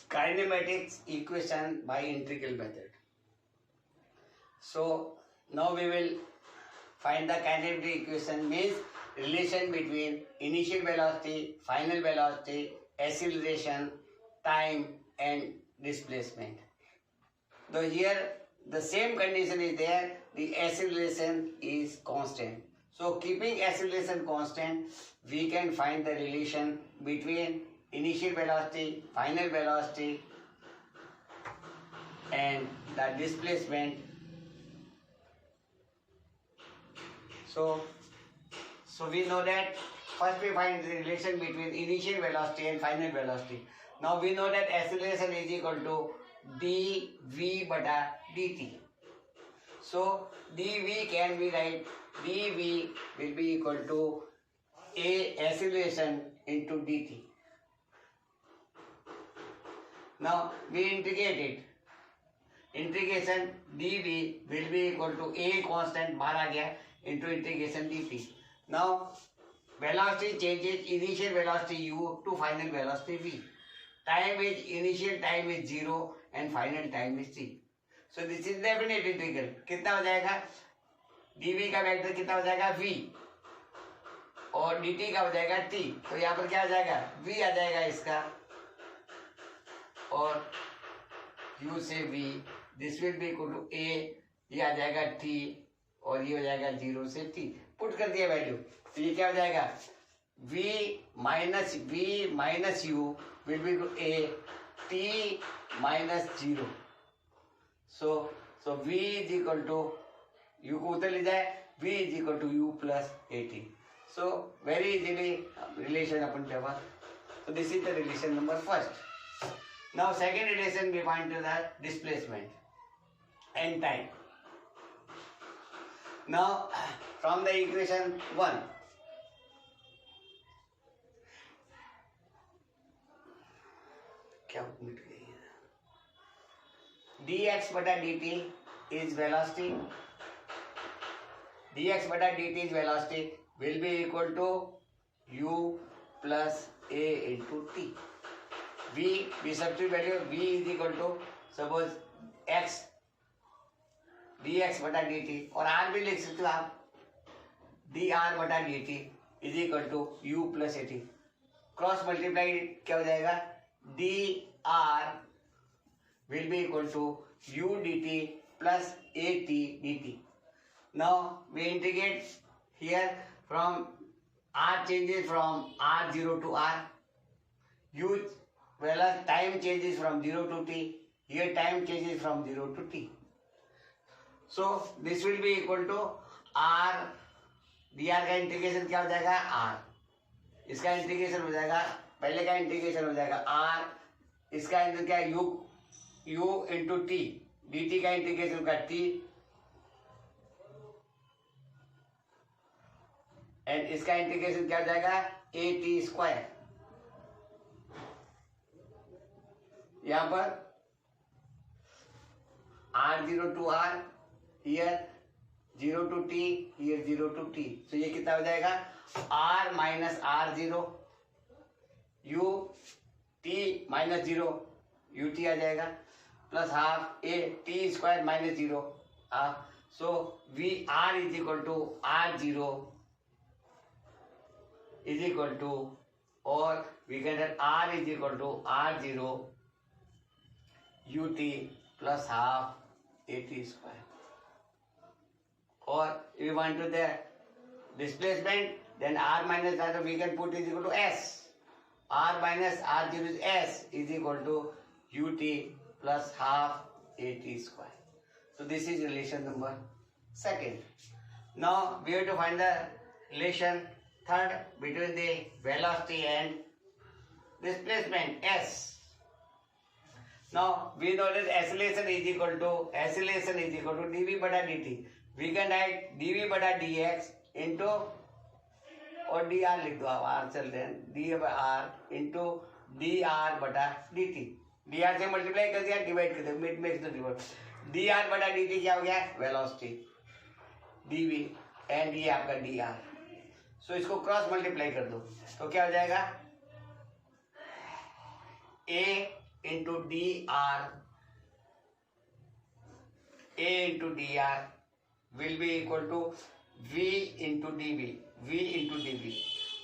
kinematics equation by integral method. So now we will find the kinematic equation, means relation between initial velocity, final velocity, acceleration, time and displacement. Though here the same condition is there, the acceleration is constant. So keeping acceleration constant, we can find the relation between initial velocity, final velocity and the displacement. So we know that first we find the relation between initial velocity and final velocity. Now we know that acceleration is equal to dv bata dt. So dv can be write, dv will be equal to a acceleration into dt. Now we integrate it. Integration dv will be equal to a constant बाहर आ गया into integration dt. Now velocity changes, initial velocity u to final velocity v. Time is, initial time is 0 and final time is t. So this is definite integral. कितना हो जाएगा? dv का vector कितना हो जाएगा? v और dt का हो जाएगा t. तो यहाँ पर क्या आ जाएगा? v आ जाएगा इसका और u से v, this will be equal to a, ये आ जाएगा t और ये हो जाएगा 0 से t. पुट कर दिया वैल्यू, तो ये क्या हो जाएगा? v minus u will be equal to a t minus 0. So v is equal to, u को उधर ले जाए, v is equal to u plus at. So very easily relation अपन देवा. So this is the relation number first. Now second relation we find to the displacement and time. Now from the equation 1, क्या मिट गई है? dx बटा dt is velocity. dx बटा dt is velocity will be equal to u plus a into t. v substitute value, v is equal to suppose x dx बटा dt और r भी लिख सकते हो आप, dr बटा dt is equal to u plus at. Cross multiply क्या हो जाएगा? dr will be equal to u dt plus at dt. Now we integrate here, from r changes from r0 to r, u time changes from 0 to t, here time changes from 0 to t. So this will be equal to r, dr का integration क्या हो जाएगा? r, इसका integration हो जाएगा, पहले का integration हो जाएगा r, इसका इंटीग्रेशन क्या? u इंटू टी, dt का इंटीग्रेशन का t एंड इसका इंटीग्रेशन क्या हो जाएगा? a t square. यहाँ पर r0 to r, here 0 to t, here 0 to t. So ये कितना हो जाएगा? r minus r0, u t minus 0, ut आ जाएगा plus half a t square minus 0 half. So v r is equal to r0 is equal to, और we can write r is equal to r0 ut plus half a t square. और if we want to the displacement, then r minus r we can put is equal to s. r minus r0 is s is equal to ut plus half at square. So this is relation number second. Now we have to find the relation third between the velocity and displacement s. Now we know that acceleration is equal to dv बटा dt. We can write dv बटा dx into, और dr लिख दो आप, r चल रहे हैं, dr into dr बटा dt. dr से मल्टीप्लाई कर दिया, डिवाइड कर दिया, मिड में डिवाइड. dr बटा dt क्या हो गया? वेलोसिटी dv एंड ये आपका dr. सो इसको क्रॉस मल्टीप्लाई कर दो तो क्या हो जाएगा? a into dr, A into dr will be equal to V into dV, V into dV.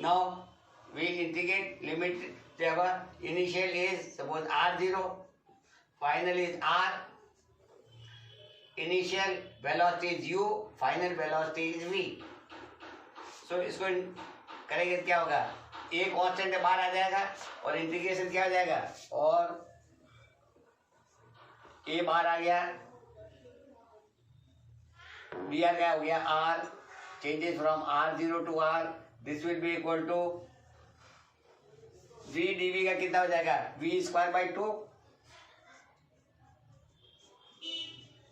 Now we integrate limit. Our initial is suppose r0, final is r, initial velocity is u, final velocity is v. So इसको करेंगे तो क्या होगा, a constant बाहर आ जाएगा और integration क्या हो जाएगा, और a बाहर आ गया, दिया गया हो गया r, changes from r0 to r, this will be equal to v dv का कितना हो जाएगा, v square by 2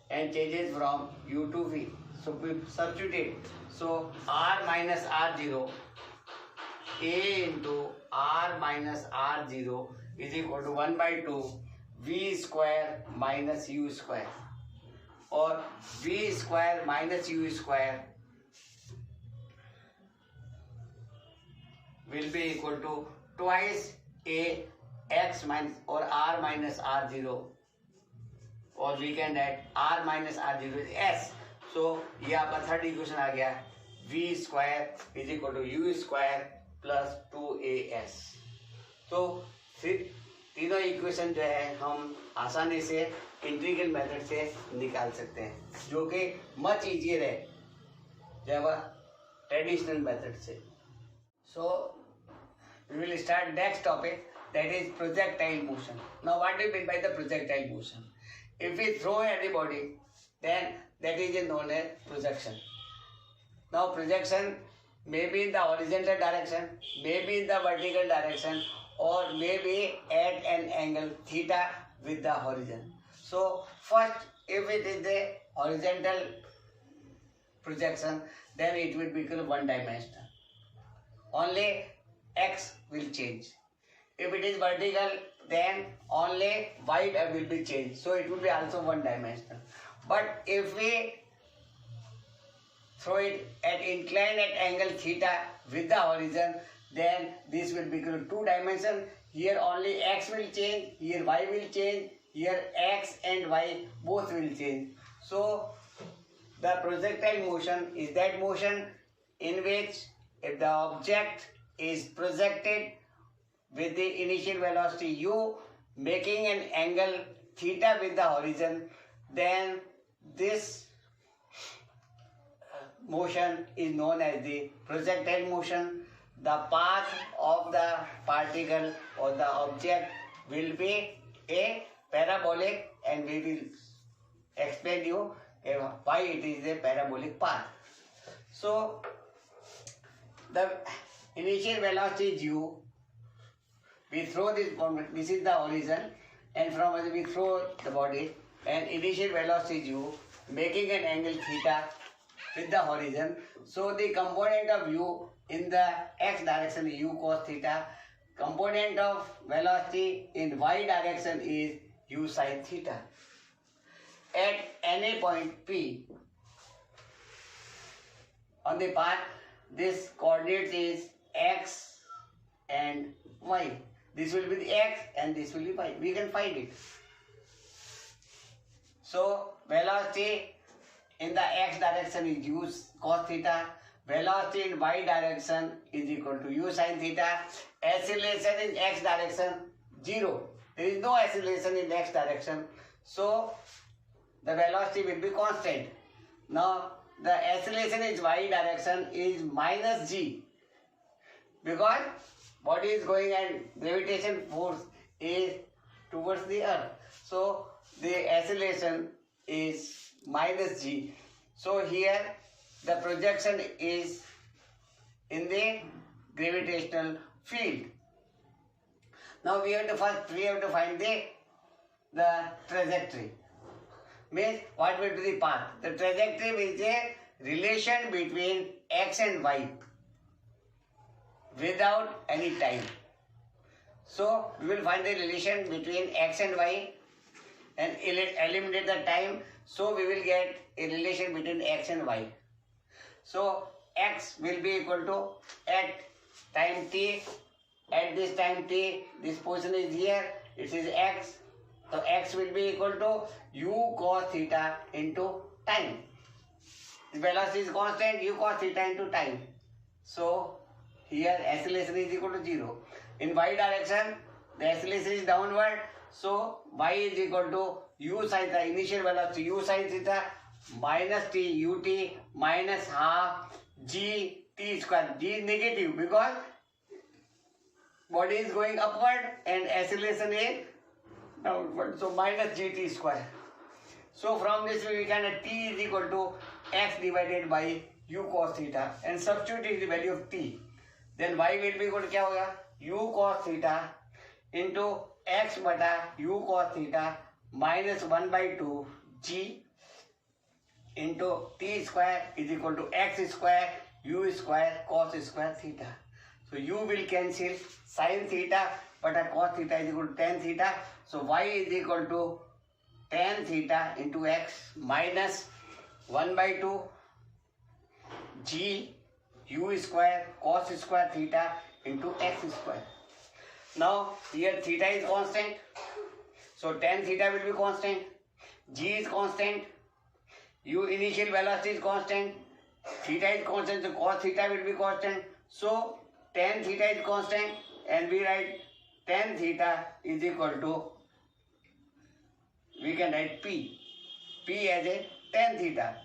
and changes from u to v. So we substitute. So r minus r0, a into r minus r0 is equal to 1 by 2 v square minus u square, or v square minus u square will be equal to twice a x minus or r minus r0, or we can add r minus r0 is s. So ये आपका third equation आ गया, v square is equal to u square plus 2as. तो फिर तीनों equation जो है हम आसानी से इंटीग्रल मेथड से निकाल सकते हैं, जो कि मच इजियर है जब ट्रेडिशनल मेथड से. So we will start next topic, that is projectile motion. Now what do you mean by the projectile motion? If we throw any body, then that is known as projection. Now projection may be in the horizontal direction, may be in the vertical direction, or may be at an angle theta with the horizon. So first, if it is a horizontal projection, then it will become one dimensional. Only x will change. If it is vertical, then only y will be changed. So it will be also one dimensional. But if we throw it at inclined at angle theta with the horizon, then this will become two dimension. Here only x will change, here y will change, here x and y both will change. So the projectile motion is that motion in which if the object is projected with the initial velocity u making an angle theta with the horizon, then this motion is known as the projectile motion. The path of the particle or the object will be a parabolic, and we will explain you why it is a parabolic path. So the initial velocity is u, we throw this is the horizon, and from it we throw the body, and initial velocity is u making an angle theta with the horizon. So the component of u in the x direction is u cos theta, component of velocity in y direction is u sin theta. At any point p on the path, this coordinate is x and y. This will be the x and this will be y. We can find it. So velocity in the x direction is u cos theta. Velocity in y direction is equal to u sin theta. Acceleration in x direction 0. There is no acceleration in x direction. So the velocity will be constant. Now the acceleration in y direction is minus g, because body is going and gravitation force is towards the earth. So the acceleration is minus g. So here the projection is in the gravitational field. Now we have to find the trajectory. Means what will be the path? The trajectory is a relation between x and y without any time. So we will find the relation between x and y and eliminate the time. So we will get a relation between x and y. So x will be equal to at time t, at this time t, this position is here, it is x. So x will be equal to u cos theta into time. The velocity is constant, u cos theta into time. So here acceleration is equal to 0. In y direction, the acceleration is downward. So y is equal to u sin the initial velocity u sin theta minus t ut minus half g t square. G is negative because body is going upward and acceleration is downward. So minus gt square. So from this we can get t is equal to x divided by u cos theta and substitute the value of t. Then y will be equal to क्या होगा? u cos theta into x बटा u cos theta minus 1 by 2 g into t square is equal to x square u square cos square theta. So u will cancel, sin theta बटा cos theta is equal to tan theta. So y is equal to tan theta into x minus 1 by 2 g u square cos square theta into x square. Now here theta is constant, so tan theta will be constant, g is constant, u initial velocity is constant, theta is constant, so cos theta will be constant. So tan theta is constant and we write tan theta is equal to, we can write p as a tan theta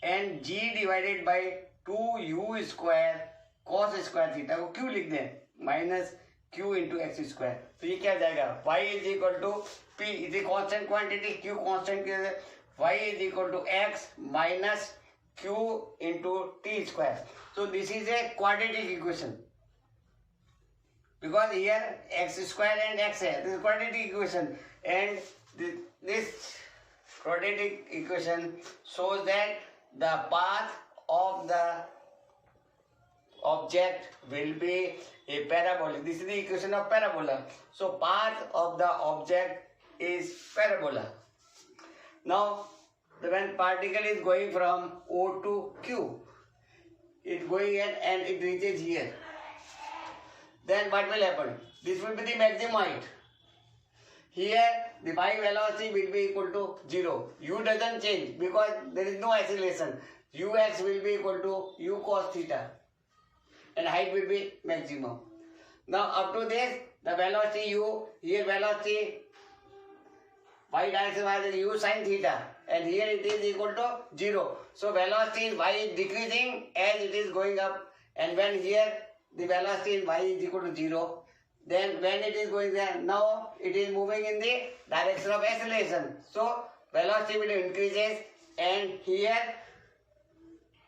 and g divided by 2u square cos square theta को q लिख दें minus q into x square. तो ये क्या जाएगा? y is equal to p is a constant quantity, q constant y is equal to x minus q into t square. So this is a quadratic equation because here x square and x है. This is quadratic equation and this quadratic equation shows that the path of the object will be a parabolic. This is the equation of parabola. So path of the object is parabola. Now when particle is going from O to Q, it going and it reaches here. Then what will happen? This will be the maximum height. Here the y velocity will be equal to 0. U doesn't change because there is no acceleration. Ux will be equal to u cos theta and height will be maximum. Now up to this, the velocity u, here velocity y direction was u sin theta and here it is equal to 0. So velocity in y is decreasing as it is going up, and when here the velocity in y is equal to 0, then when it is going there, now it is moving in the direction of acceleration. So velocity will increases and here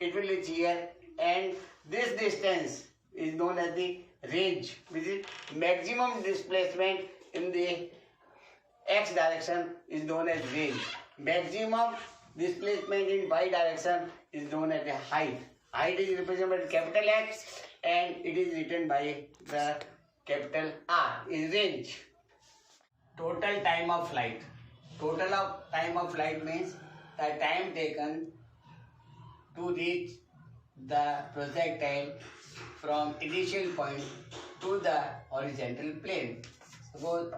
it will reach here, and this distance is known as the range, which is maximum displacement in the x direction is known as range. Maximum displacement in y direction is known as the height. Height is represented by capital X and it is written by the capital R is range. Total time of flight. Total of time of flight means the time taken to reach the projectile from initial point to the horizontal plane. Suppose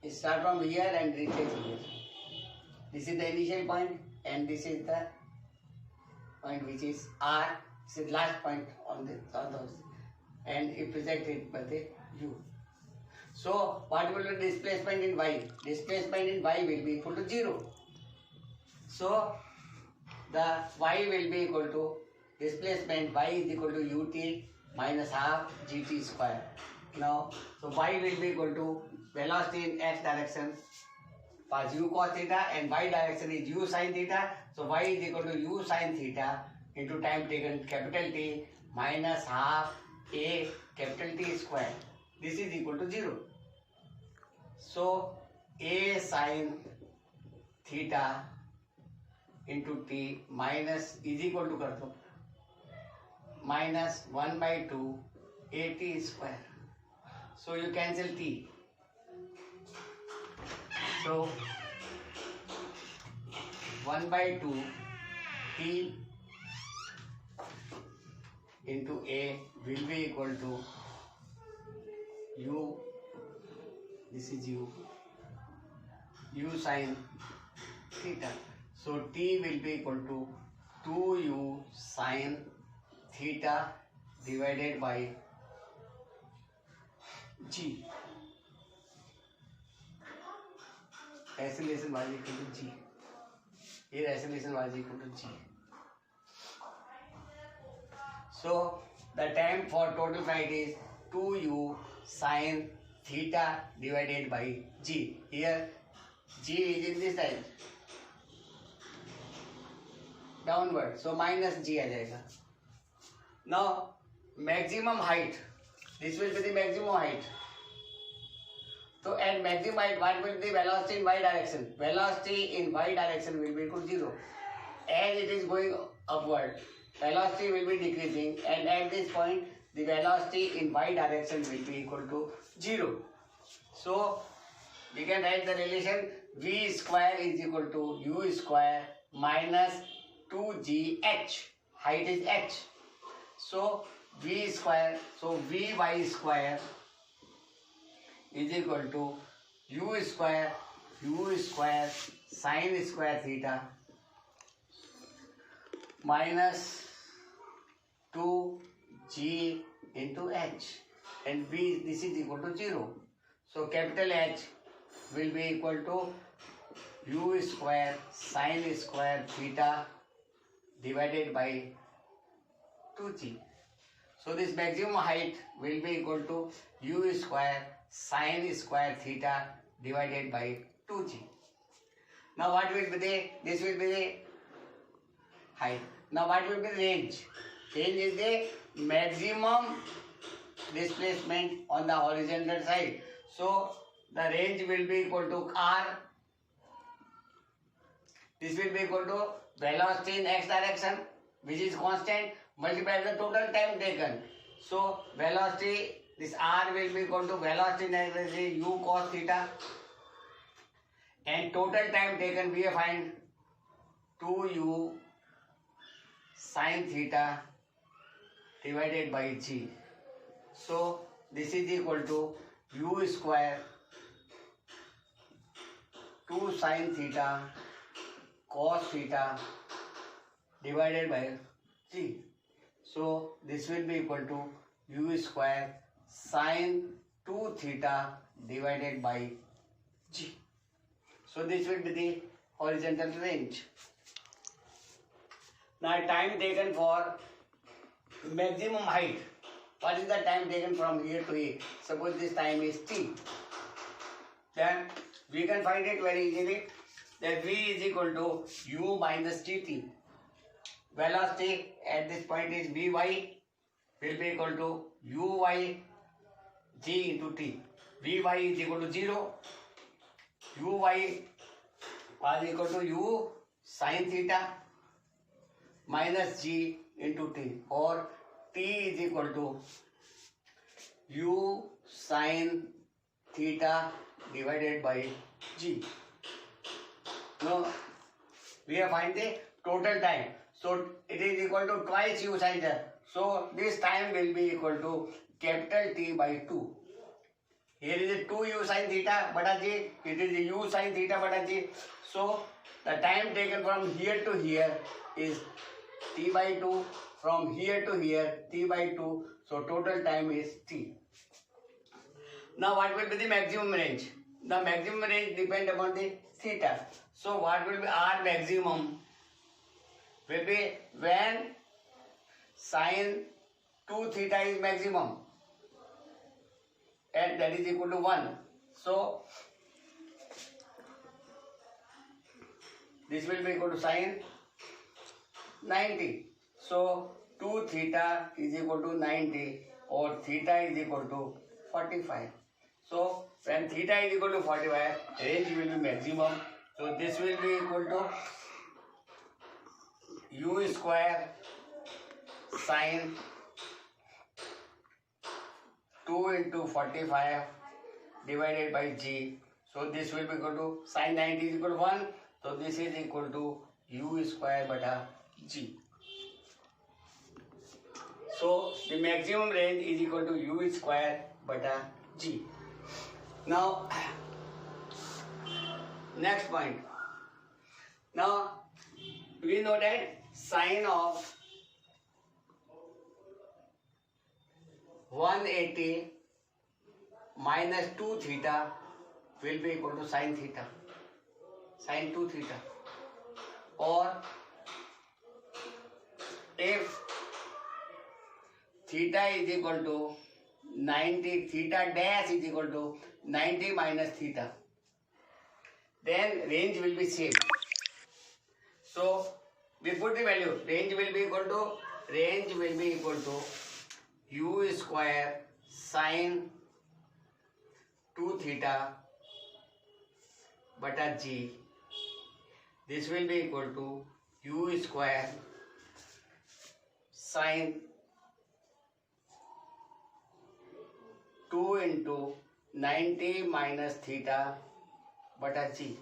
it start from here and reaches here. This is the initial point and this is the point which is R. This is last point on the and it projected by the U. So what will be displacement in y? Displacement in y will be equal to 0. So the y will be equal to displacement y is equal to ut minus half gt square. Now, so y will be equal to velocity in x direction was u cos theta and y direction is u sin theta. So y is equal to u sin theta into time taken capital T minus half a capital T square. This is equal to 0. So a sin theta into t minus is equal to कर दो minus 1 by 2 at square. So you cancel t. So 1 by 2 t into a will be equal to u this is u sin theta. So t will be equal to 2u sin theta divided by g. Acceleration was equal to g. Here acceleration was equal to g. So the time for total flight is 2u sin theta divided by g. Here g is in this side downward, so minus g आ जाएगा. Now maximum height, this will be the maximum height. So at maximum height, what will be the velocity in y direction? Velocity in y direction will be equal to 0. As it is going upward, velocity will be decreasing, and at this point the velocity in y direction will be equal to 0. So we can write the relation v square is equal to u square minus 2gh. Height is h. So v square, so vy square is equal to u square sin square theta minus 2g into h, and v, this is equal to 0. So capital H will be equal to u square sin square theta divided by 2g. So this maximum height will be equal to u square sin square theta divided by 2g. Now what will be the, this will be the height. Now what will be the range? Range is the maximum displacement on the horizontal side. So the range will be equal to r. This will be equal to velocity in x direction, which is constant, multiplied by the total time taken. So velocity, this r will be equal to velocity in x direction u cos theta, and total time taken we find 2u sin theta divided by g. So this is equal to u square 2 sin theta cos theta divided by g. So this will be equal to u square sin 2 theta divided by g. So this will be the horizontal range. Now time taken for maximum height. What is the time taken from here to here? Suppose this time is t. Then we can find it very easily, that v is equal to u minus dt. Velocity at this point is vy will be equal to uy g into t. Vy is equal to 0. Uy was equal to u sin theta minus g into t, or t is equal to u sin theta divided by g. Now we have find the total time. So it is equal to twice u sin theta. So this time will be equal to capital T by 2. Here is a 2u sin theta bata g. It is a u sin theta bata g. So the time taken from here to here is t by 2. From here to here t by 2. So total time is t. Now what will be the maximum range? The maximum range depends upon the theta. So what will be r maximum? Will be when sin 2 theta is maximum, and that is equal to 1. So this will be equal to sin 90. So 2 theta is equal to 90, or theta is equal to 45. So when theta is equal to 45, range will be maximum. So this will be equal to u square sin 2 into 45 divided by g. So this will be equal to sin 90 is equal to 1. So this is equal to u square bata g. So the maximum range is equal to u square bata g. Now, next point. Now, we know that sine of 180 minus 2 theta will be equal to sine theta, sine 2 theta. Or if theta is equal to 90, theta dash is equal to 90 minus theta, then range will be same. So we put the value, range will be equal to u square sine 2 theta bata g. This will be equal to u square sine 2 into 90 minus theta bata g.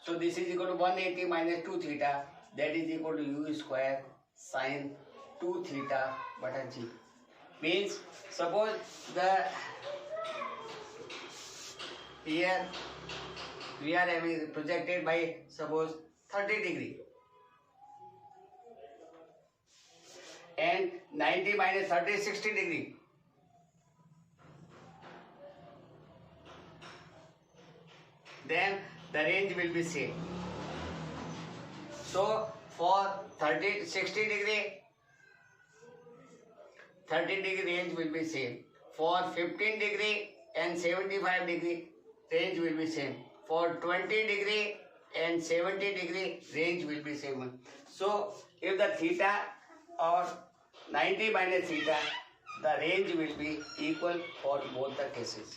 So this is equal to 180 minus 2 theta, that is equal to u square sine 2 theta bata g. Means suppose here we are having projected by suppose 30 degree, and 90 minus 30 is 60 degree. Then the range will be same. So for 60 degree, 30 degree range will be same. For 15 degree and 75 degree range will be same. For 20 degree and 70 degree range will be same. So if the theta or 90 minus theta, the range will be equal for both the cases.